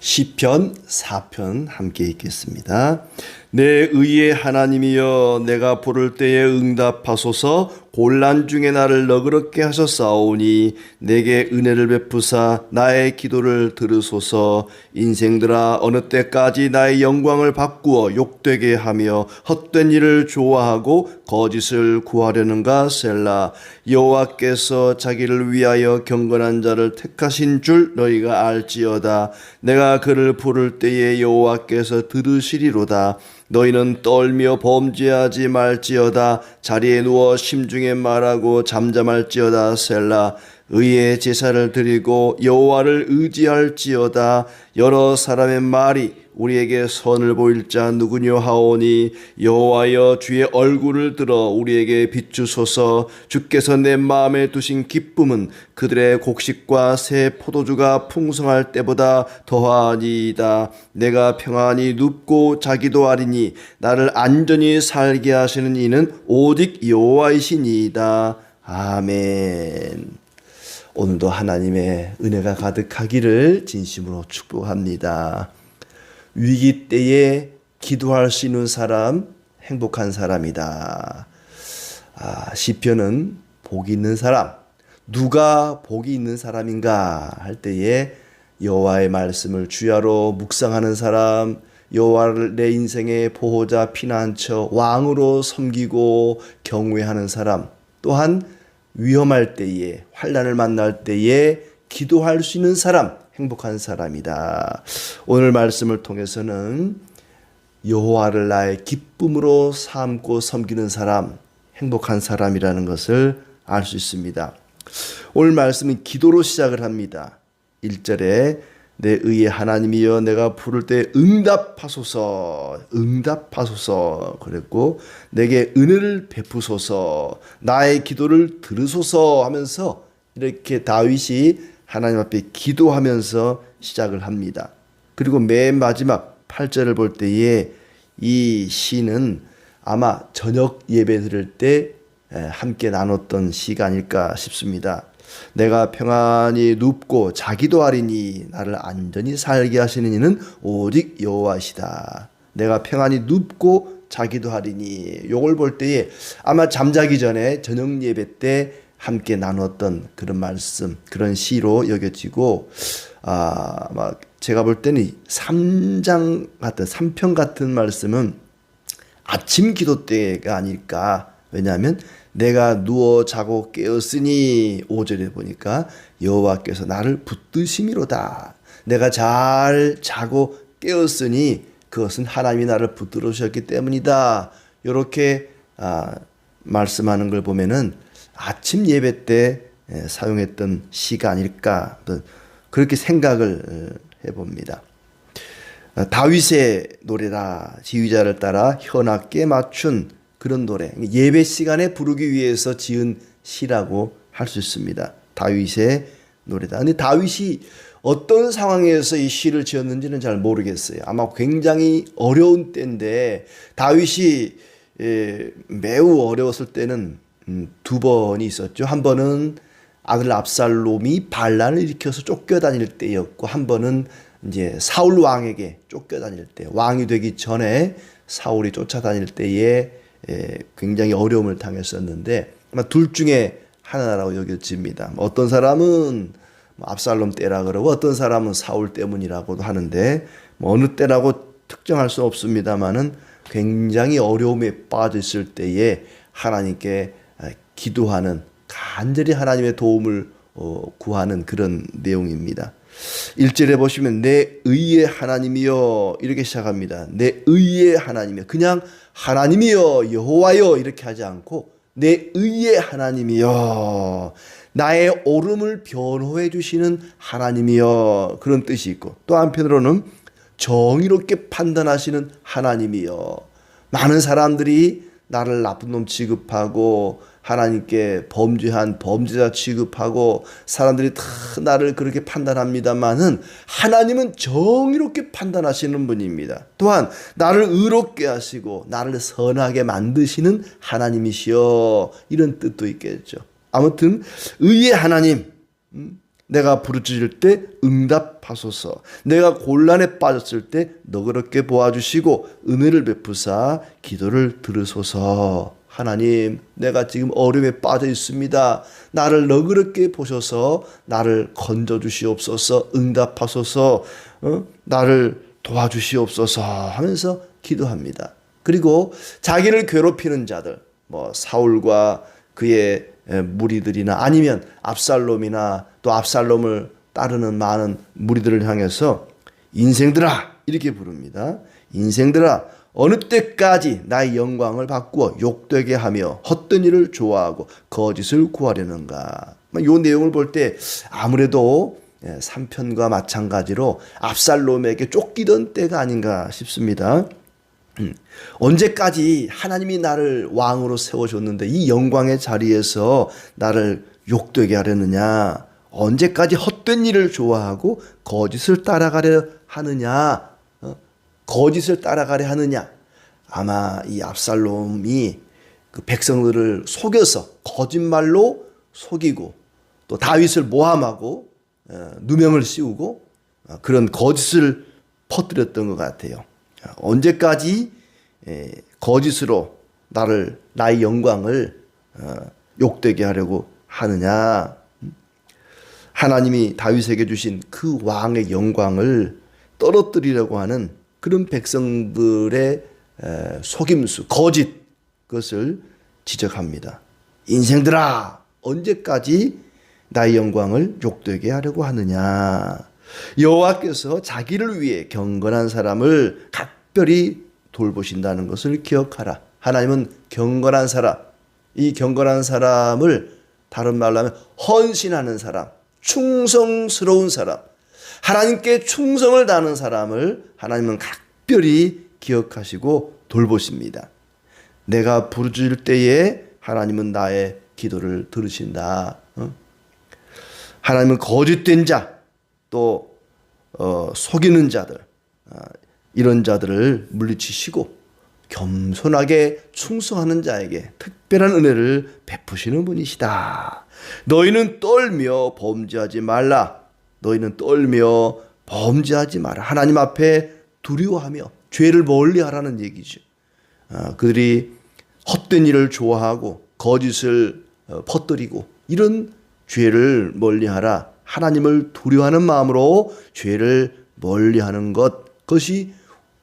시편 4편 함께 읽겠습니다. 내 의의 하나님이여, 내가 부를 때에 응답하소서. 곤란 중에 나를 너그럽게 하셨사오니 내게 은혜를 베푸사 나의 기도를 들으소서. 인생들아, 어느 때까지 나의 영광을 바꾸어 욕되게 하며 헛된 일을 좋아하고 거짓을 구하려는가. 셀라. 여호와께서 자기를 위하여 경건한 자를 택하신 줄 너희가 알지어다. 내가 그를 부를 때에 여호와께서 들으시리로다. 너희는 떨며 범죄하지 말지어다. 자리에 누워 심중에 말하고 잠잠할지어다. 셀라. 의의 제사를 드리고 여호와를 의지할지어다. 여러 사람의 말이 우리에게 선을 보일 자 누구뇨 하오니, 여호와여, 주의 얼굴을 들어 우리에게 비추소서. 주께서 내 마음에 두신 기쁨은 그들의 곡식과 새 포도주가 풍성할 때보다 더하니이다. 내가 평안히 눕고 자기도 하리니 나를 안전히 살게 하시는 이는 오직 여호와이시니이다. 아멘. 오늘도 하나님의 은혜가 가득하기를 진심으로 축복합니다. 위기 때에 기도할 수 있는 사람, 행복한 사람이다. 시편은 복이 있는 사람, 누가 복이 있는 사람인가 할 때에 여호와의 말씀을 주야로 묵상하는 사람, 여호와를 내 인생의 보호자, 피난처, 왕으로 섬기고 경외하는 사람, 또한 위험할 때에, 환난을 만날 때에 기도할 수 있는 사람, 행복한 사람이다. 오늘 말씀을 통해서는 여호와를 나의 기쁨으로 삼고 섬기는 사람, 행복한 사람이라는 것을 알 수 있습니다. 오늘 말씀은 기도로 시작을 합니다. 1절에 내 의의 하나님이여, 내가 부를 때 응답하소서, 응답하소서 그랬고, 내게 은혜를 베푸소서, 나의 기도를 들으소서 하면서 이렇게 다윗이 하나님 앞에 기도하면서 시작을 합니다. 그리고 맨 마지막 8절을 볼 때에 이 시는 아마 저녁 예배 드릴 때 함께 나눴던 시가 아닐까 싶습니다. 내가 평안히 눕고 자기도 하리니 나를 안전히 살게 하시는 이는 오직 여호와시다. 내가 평안히 눕고 자기도 하리니, 요걸 볼 때에 아마 잠자기 전에 저녁 예배 때 함께 나눴던 그런 말씀, 그런 시로 여겨지고, 제가 볼 때는 3편 같은 말씀은 아침 기도 때가 아닐까. 왜냐하면 내가 누워 자고 깨었으니, 5절에 보니까 여호와께서 나를 붙드심이로다. 내가 잘 자고 깨었으니 그것은 하나님이 나를 붙들으셨기 때문이다. 이렇게 말씀하는 걸 보면은 아침 예배 때 사용했던 시가 아닐까, 그렇게 생각을 해봅니다. 다윗의 노래라, 지휘자를 따라 현악게 맞춘 그런 노래, 예배 시간에 부르기 위해서 지은 시라고 할 수 있습니다. 다윗의 노래다. 근데 다윗이 어떤 상황에서 이 시를 지었는지는 잘 모르겠어요. 아마 굉장히 어려운 때인데, 다윗이 매우 어려웠을 때는 두 번이 있었죠. 한 번은 아들 압살롬이 반란을 일으켜서 쫓겨다닐 때였고, 한 번은 이제 사울 왕에게 쫓겨다닐 때, 왕이 되기 전에 사울이 쫓아다닐 때에 굉장히 어려움을 당했었는데, 아마 둘 중에 하나라고 여겨집니다. 어떤 사람은 압살롬 때라 그러고, 어떤 사람은 사울 때문이라고도 하는데, 어느 때라고 특정할 수 없습니다만은 굉장히 어려움에 빠졌을 때에 하나님께 기도하는, 간절히 하나님의 도움을 구하는 그런 내용입니다. 1절에 보시면 내 의의 하나님이여 이렇게 시작합니다. 내 의의 하나님이여, 그냥 하나님이여, 여호와여 이렇게 하지 않고 내 의의 하나님이여, 나의 옳음을 변호해 주시는 하나님이여, 그런 뜻이 있고, 또 한편으로는 정의롭게 판단하시는 하나님이여. 많은 사람들이 나를 나쁜 놈 취급하고 하나님께 범죄한 범죄자 취급하고 사람들이 다 나를 그렇게 판단합니다만은, 하나님은 정의롭게 판단하시는 분입니다. 또한 나를 의롭게 하시고 나를 선하게 만드시는 하나님이시여, 이런 뜻도 있겠죠. 아무튼 의의 하나님, 내가 부르짖을 때 응답하소서. 내가 곤란에 빠졌을 때 너그럽게 보아주시고 은혜를 베푸사 기도를 들으소서. 하나님, 내가 지금 어려움에 빠져 있습니다. 나를 너그럽게 보셔서 나를 건져주시옵소서. 응답하소서. 나를 도와주시옵소서 하면서 기도합니다. 그리고 자기를 괴롭히는 자들, 사울과 그의 무리들이나 아니면 압살롬이나 또 압살롬을 따르는 많은 무리들을 향해서 인생들아 이렇게 부릅니다. 인생들아, 어느 때까지 나의 영광을 바꾸어 욕되게 하며 헛된 일을 좋아하고 거짓을 구하려는가. 이 내용을 볼 때 아무래도 3편과 마찬가지로 압살롬에게 쫓기던 때가 아닌가 싶습니다. 언제까지 하나님이 나를 왕으로 세워줬는데 이 영광의 자리에서 나를 욕되게 하려느냐. 언제까지 헛된 일을 좋아하고 거짓을 따라가려 하느냐. 거짓을 따라가려 하느냐. 아마 이 압살롬이 그 백성들을 속여서 거짓말로 속이고 또 다윗을 모함하고 누명을 씌우고 그런 거짓을 퍼뜨렸던 것 같아요. 언제까지 거짓으로 나의 영광을 욕되게 하려고 하느냐. 하나님이 다윗에게 주신 그 왕의 영광을 떨어뜨리려고 하는 그런 백성들의 속임수, 거짓, 그것을 지적합니다. 인생들아, 언제까지 나의 영광을 욕되게 하려고 하느냐. 여호와께서 자기를 위해 경건한 사람을 각별히 돌보신다는 것을 기억하라. 하나님은 경건한 사람, 이 경건한 사람을 다른 말로 하면 헌신하는 사람, 충성스러운 사람, 하나님께 충성을 다하는 사람을 하나님은 각별히 기억하시고 돌보십니다. 내가 부르짖을 때에 하나님은 나의 기도를 들으신다. 하나님은 거짓된 자, 또 속이는 자들, 이런 자들을 물리치시고 겸손하게 충성하는 자에게 특별한 은혜를 베푸시는 분이시다. 너희는 떨며 범죄하지 말라. 너희는 떨며 범죄하지 마라. 하나님 앞에 두려워하며 죄를 멀리하라는 얘기죠. 그들이 헛된 일을 좋아하고 거짓을 퍼뜨리고 이런 죄를 멀리하라. 하나님을 두려워하는 마음으로 죄를 멀리하는 그것이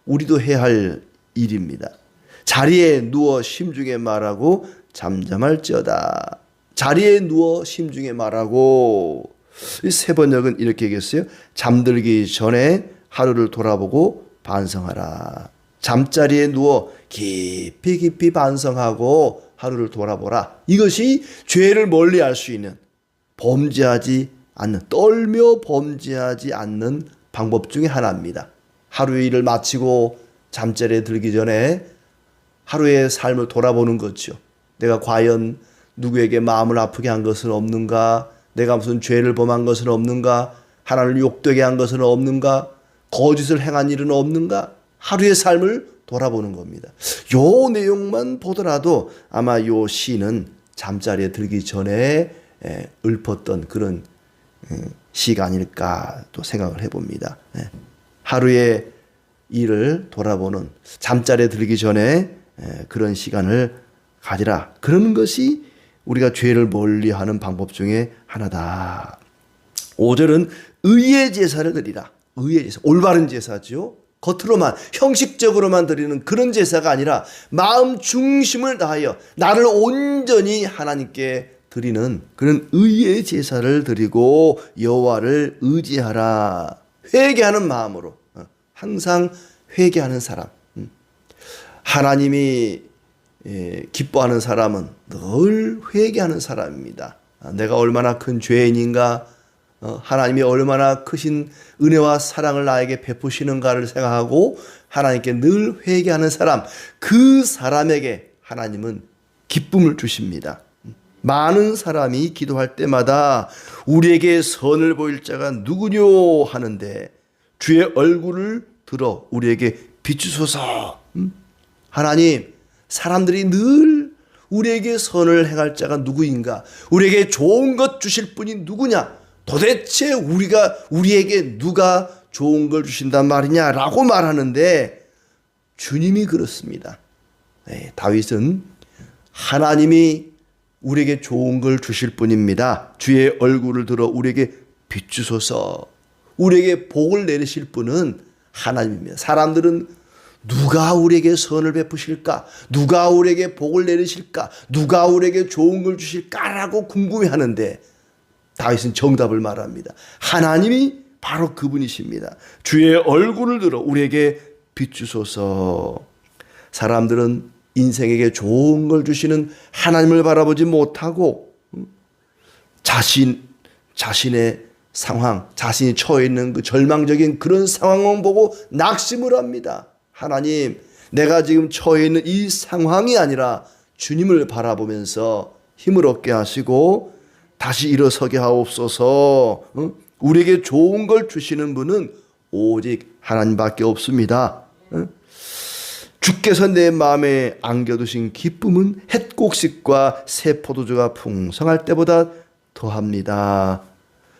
우리도 해야 할 일입니다. 자리에 누워 심중에 말하고 잠잠할지어다. 자리에 누워 심중에 말하고. 이 세 번역은 이렇게 얘기했어요. 잠들기 전에 하루를 돌아보고 반성하라. 잠자리에 누워 깊이 반성하고 하루를 돌아보라. 이것이 죄를 멀리할 수 있는, 범죄하지 않는, 떨며 범죄하지 않는 방법 중에 하나입니다. 하루의 일을 마치고 잠자리에 들기 전에 하루의 삶을 돌아보는 거죠. 내가 과연 누구에게 마음을 아프게 한 것은 없는가? 내가 무슨 죄를 범한 것은 없는가? 하나님을 욕되게 한 것은 없는가? 거짓을 행한 일은 없는가? 하루의 삶을 돌아보는 겁니다. 요 내용만 보더라도 아마 요 시는 잠자리에 들기 전에 읊었던 그런 시가 아닐까 또 생각을 해봅니다. 하루의 일을 돌아보는, 잠자리에 들기 전에 그런 시간을 가지라. 그런 것이 우리가 죄를 멀리하는 방법 중에 하나다. 5절은 의의 제사를 드리라. 의의 제사, 올바른 제사죠. 겉으로만 형식적으로만 드리는 그런 제사가 아니라 마음 중심을 다하여 나를 온전히 하나님께 드리는 그런 의의 제사를 드리고 여호와를 의지하라. 회개하는 마음으로, 항상 회개하는 사람. 하나님이 기뻐하는 사람은 늘 회개하는 사람입니다. 내가 얼마나 큰 죄인인가, 하나님이 얼마나 크신 은혜와 사랑을 나에게 베푸시는가를 생각하고 하나님께 늘 회개하는 사람, 그 사람에게 하나님은 기쁨을 주십니다. 많은 사람이 기도할 때마다 우리에게 선을 보일 자가 누구뇨 하는데 주의 얼굴을 들어 우리에게 비추소서. 하나님, 사람들이 늘 우리에게 선을 행할 자가 누구인가, 우리에게 좋은 것 주실 분이 누구냐, 도대체 우리에게 누가 좋은 걸 주신단 말이냐라고 말하는데 주님이 그렇습니다. 네, 다윗은 하나님이 우리에게 좋은 걸 주실 분입니다. 주의 얼굴을 들어 우리에게 비추소서. 우리에게 복을 내리실 분은 하나님입니다. 사람들은 누가 우리에게 선을 베푸실까? 누가 우리에게 복을 내리실까? 누가 우리에게 좋은 걸 주실까라고 궁금해하는데 다윗은 정답을 말합니다. 하나님이 바로 그분이십니다. 주의 얼굴을 들어 우리에게 비추소서. 사람들은 인생에게 좋은 걸 주시는 하나님을 바라보지 못하고 자신의 상황, 자신이 처해 있는 그 절망적인 그런 상황만 보고 낙심을 합니다. 하나님, 내가 지금 처해 있는 이 상황이 아니라 주님을 바라보면서 힘을 얻게 하시고 다시 일어서게 하옵소서. 우리에게 좋은 걸 주시는 분은 오직 하나님밖에 없습니다. 주께서 내 마음에 안겨두신 기쁨은 햇곡식과 새 포도주가 풍성할 때보다 더합니다.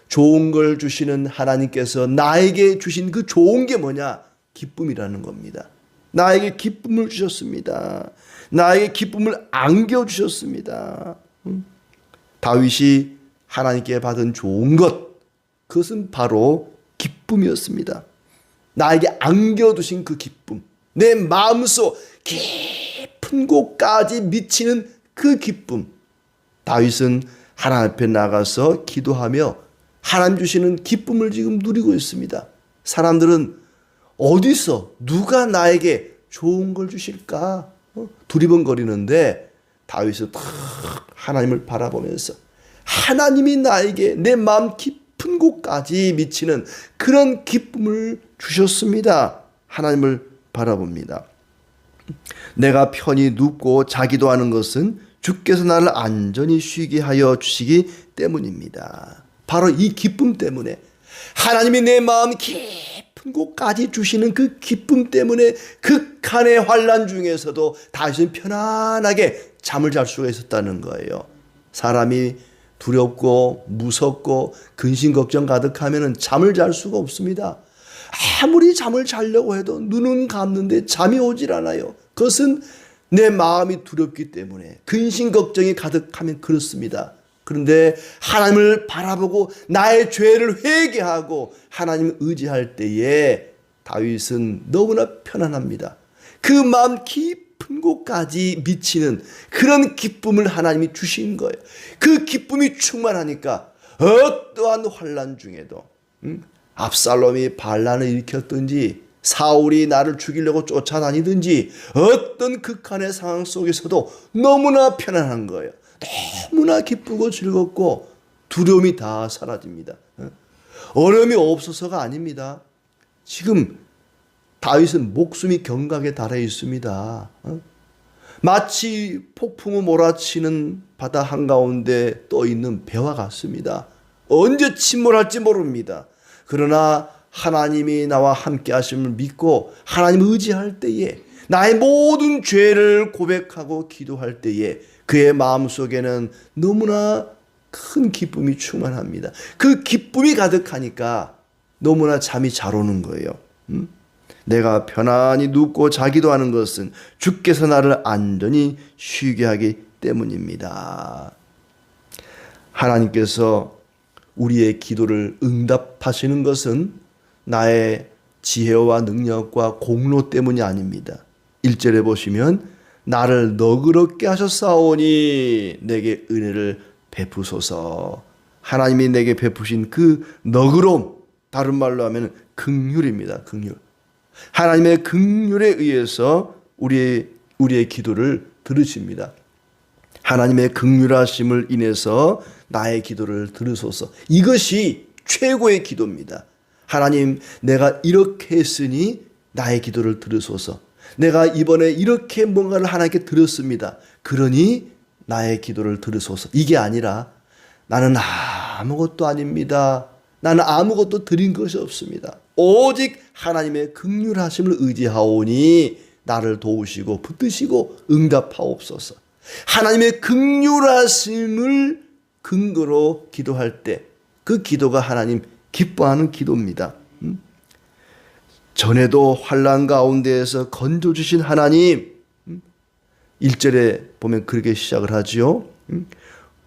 좋은 걸 주시는 하나님께서 나에게 주신 그 좋은 게 뭐냐? 기쁨이라는 겁니다. 나에게 기쁨을 주셨습니다. 나에게 기쁨을 안겨주셨습니다. 다윗이 하나님께 받은 좋은 것, 그것은 바로 기쁨이었습니다. 나에게 안겨두신 그 기쁨, 내 마음속 깊은 곳까지 미치는 그 기쁨. 다윗은 하나님 앞에 나가서 기도하며 하나님 주시는 기쁨을 지금 누리고 있습니다. 사람들은 어디서 누가 나에게 좋은 걸 주실까 두리번거리는데 다윗은 탁 하나님을 바라보면서 하나님이 나에게 내 마음 깊은 곳까지 미치는 그런 기쁨을 주셨습니다. 하나님을 바라봅니다. 내가 편히 눕고 자기도 하는 것은 주께서 나를 안전히 쉬게 하여 주시기 때문입니다. 바로 이 기쁨 때문에, 하나님이 내 마음 깊은 곳까지 주시는 그 기쁨 때문에 극한의 환난 중에서도 다윗은 편안하게 잠을 잘 수가 있었다는 거예요. 사람이 두렵고 무섭고 근심 걱정 가득하면 잠을 잘 수가 없습니다. 아무리 잠을 자려고 해도 눈은 감는데 잠이 오질 않아요. 그것은 내 마음이 두렵기 때문에, 근심 걱정이 가득하면 그렇습니다. 그런데 하나님을 바라보고 나의 죄를 회개하고 하나님을 의지할 때에 다윗은 너무나 편안합니다. 그 마음 깊은 곳까지 미치는 그런 기쁨을 하나님이 주신 거예요. 그 기쁨이 충만하니까 어떠한 환난 중에도 압살롬이 반란을 일으켰든지 사울이 나를 죽이려고 쫓아다니든지 어떤 극한의 상황 속에서도 너무나 편안한 거예요. 너무나 기쁘고 즐겁고 두려움이 다 사라집니다. 어려움이 없어서가 아닙니다. 지금 다윗은 목숨이 경각에 달해 있습니다. 마치 폭풍우 몰아치는 바다 한가운데 떠 있는 배와 같습니다. 언제 침몰할지 모릅니다. 그러나 하나님이 나와 함께 하심을 믿고 하나님을 의지할 때에, 나의 모든 죄를 고백하고 기도할 때에 그의 마음속에는 너무나 큰 기쁨이 충만합니다. 그 기쁨이 가득하니까 너무나 잠이 잘 오는 거예요. 내가 편안히 눕고 자기도 하는 것은 주께서 나를 안전히 쉬게 하기 때문입니다. 하나님께서 우리의 기도를 응답하시는 것은 나의 지혜와 능력과 공로 때문이 아닙니다. 1절에 보시면 나를 너그럽게 하셨사오니 내게 은혜를 베푸소서. 하나님이 내게 베푸신 그 너그러움, 다른 말로 하면 긍휼입니다. 긍휼. 하나님의 긍휼에 의해서 우리의 기도를 들으십니다. 하나님의 긍휼하심을 인해서 나의 기도를 들으소서. 이것이 최고의 기도입니다. 하나님, 내가 이렇게 했으니 나의 기도를 들으소서. 내가 이번에 이렇게 뭔가를 하나님께 드렸습니다. 그러니 나의 기도를 들으소서. 이게 아니라 나는 아무것도 아닙니다. 나는 아무것도 드린 것이 없습니다. 오직 하나님의 긍휼하심을 의지하오니 나를 도우시고 붙드시고 응답하옵소서. 하나님의 긍휼하심을 근거로 기도할 때 그 기도가 하나님 기뻐하는 기도입니다. 전에도 환난 가운데에서 건져주신 하나님, 1절에 보면 그렇게 시작을 하지요.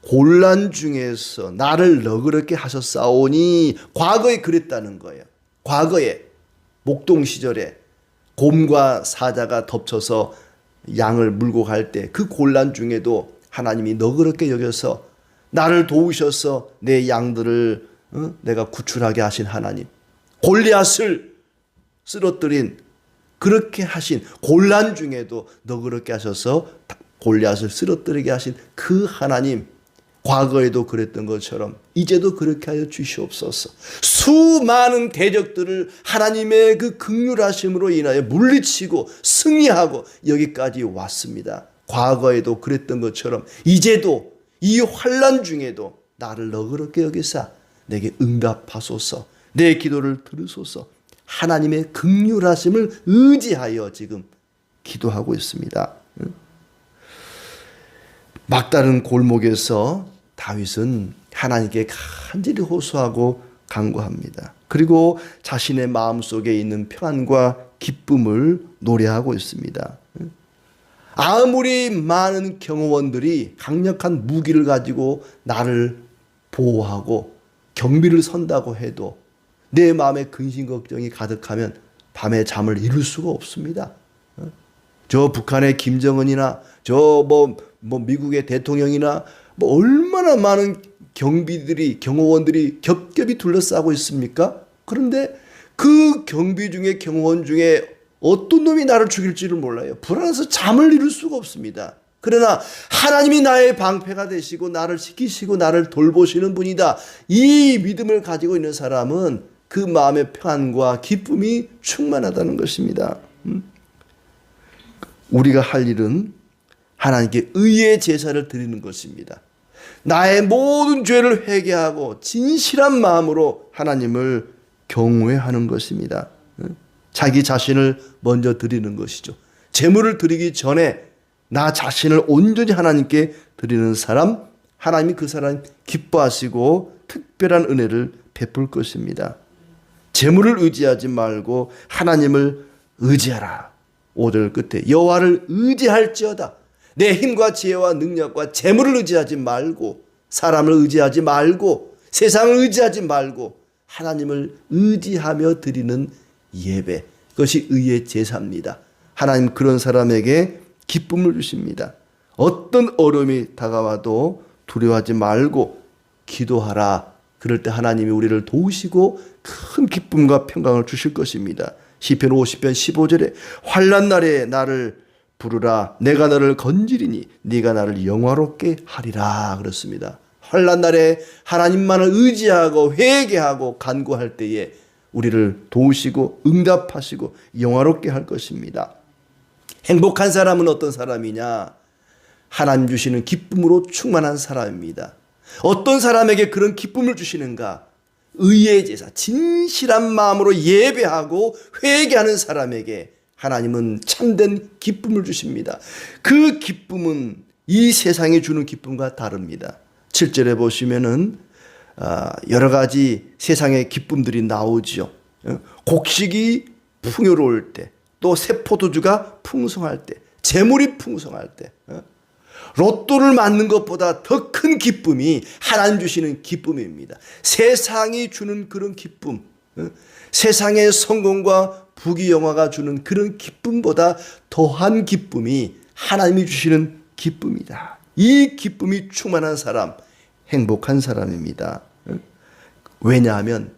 곤란 중에서 나를 너그럽게 하셨사오니, 과거에 그랬다는 거예요. 과거에 목동 시절에 곰과 사자가 덮쳐서 양을 물고 갈 때 그 곤란 중에도 하나님이 너그럽게 여겨서 나를 도우셔서 내 양들을 내가 구출하게 하신 하나님, 골리앗을 쓰러뜨린, 그렇게 하신, 곤란 중에도 너그럽게 하셔서 골리앗을 쓰러뜨리게 하신 그 하나님, 과거에도 그랬던 것처럼 이제도 그렇게 하여 주시옵소서. 수많은 대적들을 하나님의 그 긍휼하심으로 인하여 물리치고 승리하고 여기까지 왔습니다. 과거에도 그랬던 것처럼 이제도 이 환난 중에도 나를 너그럽게 여기사 내게 응답하소서. 내 기도를 들으소서. 하나님의 긍휼하심을 의지하여 지금 기도하고 있습니다. 막다른 골목에서 다윗은 하나님께 간절히 호소하고 간구합니다. 그리고 자신의 마음속에 있는 평안과 기쁨을 노래하고 있습니다. 아무리 많은 경호원들이 강력한 무기를 가지고 나를 보호하고 경비를 선다고 해도 내 마음에 근심 걱정이 가득하면 밤에 잠을 이룰 수가 없습니다. 저 북한의 김정은이나 저 미국의 대통령이나 얼마나 많은 경호원들이 겹겹이 둘러싸고 있습니까? 그런데 그 경비 중에, 경호원 중에 어떤 놈이 나를 죽일지를 몰라요. 불안해서 잠을 이룰 수가 없습니다. 그러나 하나님이 나의 방패가 되시고 나를 지키시고 나를 돌보시는 분이다, 이 믿음을 가지고 있는 사람은 그 마음의 평안과 기쁨이 충만하다는 것입니다. 우리가 할 일은 하나님께 의의 제사를 드리는 것입니다. 나의 모든 죄를 회개하고 진실한 마음으로 하나님을 경외하는 것입니다. 자기 자신을 먼저 드리는 것이죠. 제물을 드리기 전에 나 자신을 온전히 하나님께 드리는 사람, 하나님이 그 사람 기뻐하시고 특별한 은혜를 베풀 것입니다. 제물을 의지하지 말고 하나님을 의지하라. 5절 끝에 여호와를 의지할지어다. 내 힘과 지혜와 능력과 재물을 의지하지 말고, 사람을 의지하지 말고, 세상을 의지하지 말고 하나님을 의지하며 드리는 예배, 그것이 의의 제사입니다. 하나님 그런 사람에게 기쁨을 주십니다. 어떤 어려움이 다가와도 두려워하지 말고 기도하라. 그럴 때 하나님이 우리를 도우시고 큰 기쁨과 평강을 주실 것입니다. 시편 50편 15절에 환난 날에 나를 부르라. 내가 너를 건지리니 네가 나를 영화롭게 하리라 그렇습니다. 환난 날에 하나님만을 의지하고 회개하고 간구할 때에 우리를 도우시고 응답하시고 영화롭게 할 것입니다. 행복한 사람은 어떤 사람이냐? 하나님 주시는 기쁨으로 충만한 사람입니다. 어떤 사람에게 그런 기쁨을 주시는가? 의의 제사, 진실한 마음으로 예배하고 회개하는 사람에게 하나님은 참된 기쁨을 주십니다. 그 기쁨은 이 세상이 주는 기쁨과 다릅니다. 7절에 보시면은 여러 가지 세상의 기쁨들이 나오죠. 곡식이 풍요로울 때, 또 새 포도주가 풍성할 때, 재물이 풍성할 때, 로또를 맞는 것보다 더 큰 기쁨이 하나님 주시는 기쁨입니다. 세상이 주는 그런 기쁨, 세상의 성공과 부귀영화가 주는 그런 기쁨보다 더한 기쁨이 하나님이 주시는 기쁨이다. 이 기쁨이 충만한 사람, 행복한 사람입니다. 왜냐하면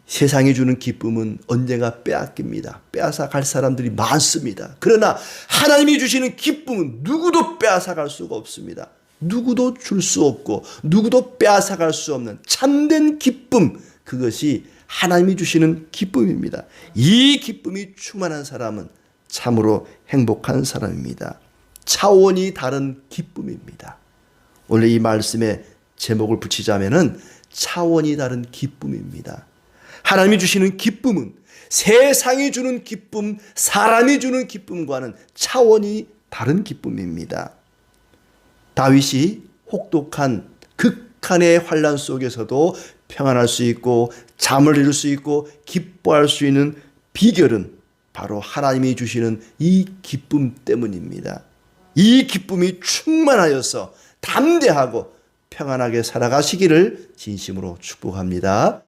세상이 주는 기쁨은 언젠가 빼앗깁니다. 빼앗아갈 사람들이 많습니다. 그러나 하나님이 주시는 기쁨은 누구도 빼앗아갈 수가 없습니다. 누구도 줄 수 없고 누구도 빼앗아갈 수 없는 참된 기쁨, 그것이 하나님이 주시는 기쁨입니다. 이 기쁨이 충만한 사람은 참으로 행복한 사람입니다. 차원이 다른 기쁨입니다. 원래 이 말씀에 제목을 붙이자면은 차원이 다른 기쁨입니다. 하나님이 주시는 기쁨은 세상이 주는 기쁨, 사람이 주는 기쁨과는 차원이 다른 기쁨입니다. 다윗이 혹독한 극한의 환난 속에서도 평안할 수 있고 잠을 이룰 수 있고 기뻐할 수 있는 비결은 바로 하나님이 주시는 이 기쁨 때문입니다. 이 기쁨이 충만하여서 담대하고 평안하게 살아가시기를 진심으로 축복합니다.